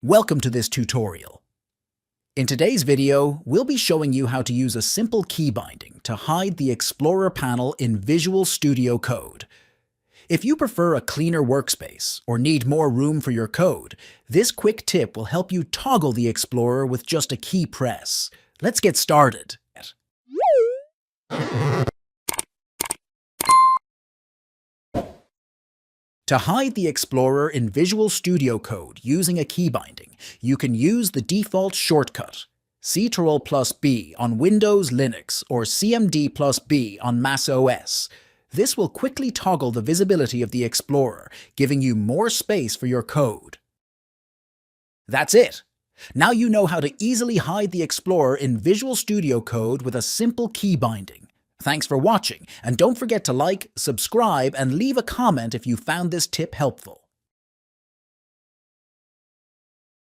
Welcome to this tutorial. In today's video, we'll be showing you how to use a simple key binding to hide the Explorer panel in Visual Studio Code. If you prefer a cleaner workspace or need more room for your code, this quick tip will help you toggle the Explorer with just a key press. Let's get started. To hide the Explorer in Visual Studio Code using a key binding, you can use the default shortcut, Ctrl+B on Windows, Linux, or CMD+B on Mac OS. This will quickly toggle the visibility of the Explorer, giving you more space for your code. That's it! Now you know how to easily hide the Explorer in Visual Studio Code with a simple key binding. Thanks for watching, and don't forget to like, subscribe, and leave a comment if you found this tip helpful.